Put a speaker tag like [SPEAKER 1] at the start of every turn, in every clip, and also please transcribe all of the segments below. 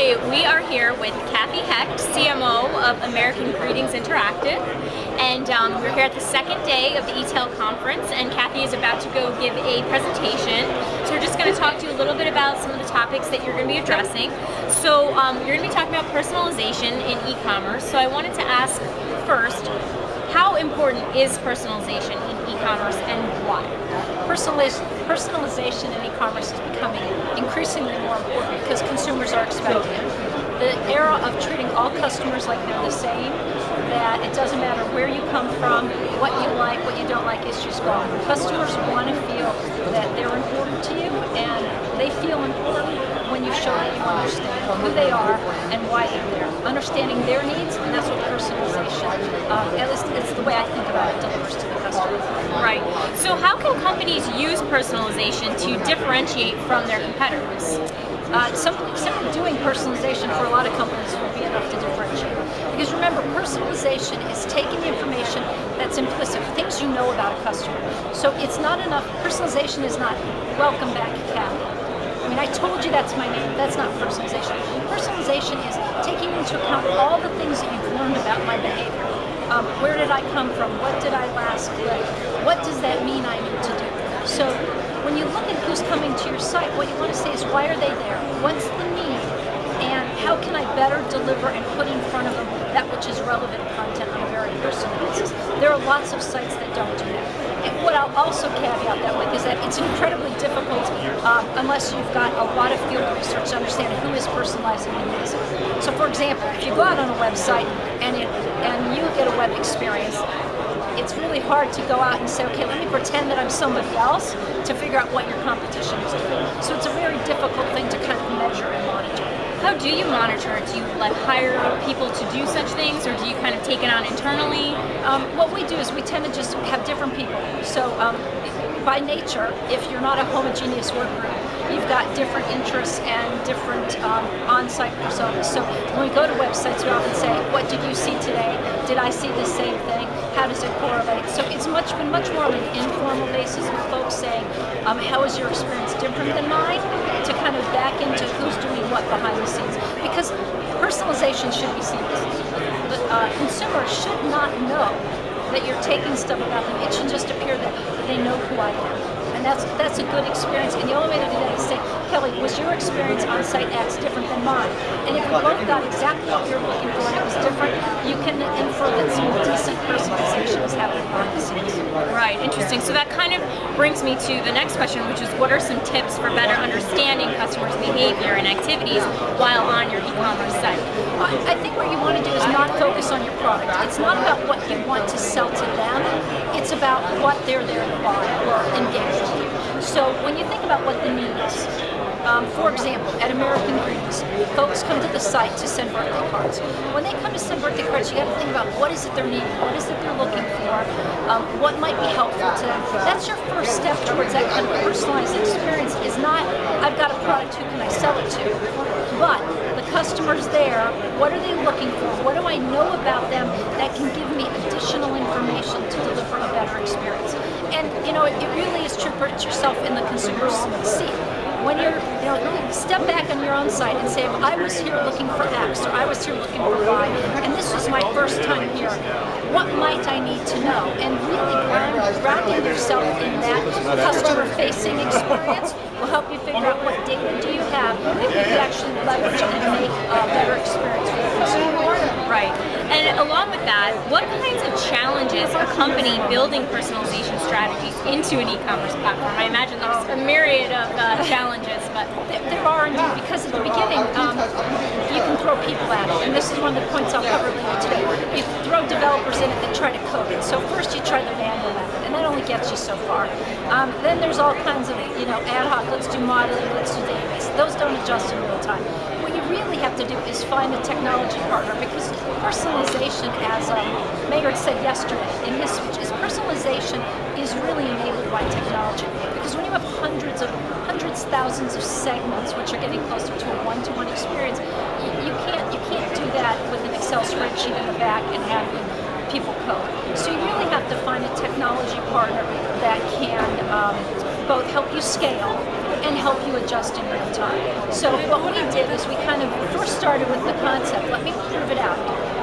[SPEAKER 1] Hi, we are here with Kelly Hecht, CMO of American Greetings Interactive, and we're here at the second day of the eTail conference, and Kelly is about to go give a presentation. So we're just going to talk to you a little bit about some of the topics that you're going to be addressing. So you're going to be talking about personalization in e-commerce. So I wanted to ask first, how important is personalization in e-commerce and why?
[SPEAKER 2] Personalization in e-commerce is becoming increasingly more important because consumers are expecting it. The era of treating all customers like they're the same, that it doesn't matter where you come from, what you like, what you don't like, is just gone. Customers want to feel that they're important to you, and they feel important when you show that you understand who they are and why they're there. Understanding their needs, and that's what personalization, at least it's the way I think about it, delivers to the customer.
[SPEAKER 1] Right. So how can companies use personalization to differentiate from their competitors?
[SPEAKER 2] Simply doing personalization for a lot of companies will be enough to differentiate. Because remember, personalization is taking the information that's implicit, things you know about a customer. So it's not enough, personalization is not, welcome back, Kathy. I mean, I told you that's my name. That's not personalization. Personalization is taking into account all the things that you've learned about my behavior. Where did I come from? What did I last click? What does that mean I need to do? So when you look at who's coming to your site, what you want to say is, why are they there? What's the need? And how can I better deliver and put in front of them that which is relevant content on a very personal basis? There are lots of sites that don't do that. And what I'll also caveat that with is that it's incredibly difficult unless you've got a lot of field research to understand who is personalizing and who isn't. So for example, if you go out on a website and you get a web experience, it's really hard to go out and say, okay, let me pretend that I'm somebody else to figure out what your competition is doing. So it's a very difficult thing to kind of measure and monitor.
[SPEAKER 1] How do you monitor it? Do you hire people to do such things, or do you kind of take it on internally?
[SPEAKER 2] What we do is we tend to just have different people. So by nature, if you're not a homogeneous work group, you've got different interests and different on-site personas. So when we go to websites, we often say, what did you see today? Did I see the same thing? How does it correlate? So it's been much more on an informal basis with folks saying, how is your experience different than mine? To kind of back into who's doing what behind the scenes. Because personalization should be seamless. The consumer should not know that you're taking stuff about them. It should just appear that they know who I am. And that's a good experience. And the only way to do that is say, Kelly, was your experience on site X different than mine? And if we both got exactly what we were looking for and it was different, you can infer that some decent personalization is happening behind the scenes.
[SPEAKER 1] Right, interesting. So that kind of brings me to the next question, which is, what are some tips for better understanding customers' behavior and activities while on your e-commerce site?
[SPEAKER 2] I think what you want to do is not focus on your product. It's not about what you want to sell to them. It's about what they're there to buy or engage with you. So when you think about what the need is, for example, at American Greetings, folks come to the site to send birthday cards. When they come to send birthday cards, you got to think about what is it they're needing, what is it they're looking for, what might be helpful to them. That's your first step towards that kind of personalized experience. Is not, I've got a product, who can I sell it to? But the customer's there, what are they looking for? What do I know about them that can give me additional information to deliver a better experience? And you know, it really is true. Put yourself in the consumer's seat. When you're, step back on your own site and say, if I was here looking for X, or I was here looking for Y, and this was my first time here, what might I need to know? And really grounding yourself in that customer-facing experience will help you figure out what data do you have that you can actually leverage and make a better experience for the consumer.
[SPEAKER 1] Right. And along with that, what kinds of challenges accompany building personalization strategies into an e-commerce platform? I imagine there's a myriad of challenges, but
[SPEAKER 2] there are indeed, because at the beginning you can throw people at it, and this is one of the points I'll cover later today. You throw developers in it that try to code it. So first you try the manual method, and that only gets you so far. Then there's all kinds of ad hoc. Let's do modeling, let's do database. Those don't adjust in real time. What you really have to do is find a technology partner, because personalization, as Maynard said yesterday in his speech, personalization is really enabled by technology. Because when you have hundreds, thousands of segments, which are getting closer to a one-to-one experience, you can't do that with an Excel spreadsheet in the back and having people code. So you really have to find a technology partner that can both help you scale, but and help you adjust in real time. So what we did is we kind of first started with the concept, let me prove it out.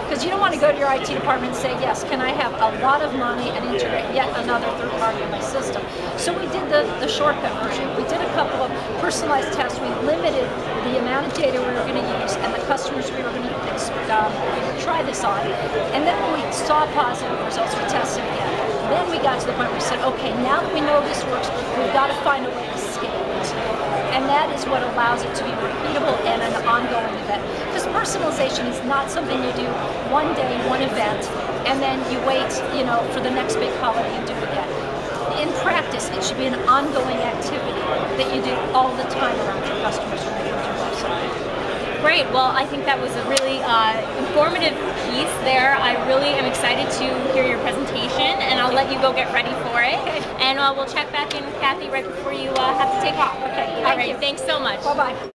[SPEAKER 2] Because you don't want to go to your IT department and say, yes, can I have a lot of money and integrate yet another third party in my system? So we did the shortcut version. We did a couple of personalized tests. We limited the amount of data we were going to use and the customers we were going to try this on. And then when we saw positive results, we tested again. Then we got to the point where we said, okay, now that we know this works, we've got to find a way to scale it. And that is what allows it to be repeatable and an ongoing event. Because personalization is not something you do one day, one event, and then you wait, for the next big holiday and do it again. In practice, it should be an ongoing activity that you do all the time around your customers when they come to your website.
[SPEAKER 1] Great. Well, I think that was a really informative piece there. I really am excited to hear your presentation, and I'll let you go get ready for it. And we'll check back in with Kathy right before you have to take off.
[SPEAKER 2] Okay.
[SPEAKER 1] All right. Thanks so much.
[SPEAKER 2] Bye-bye.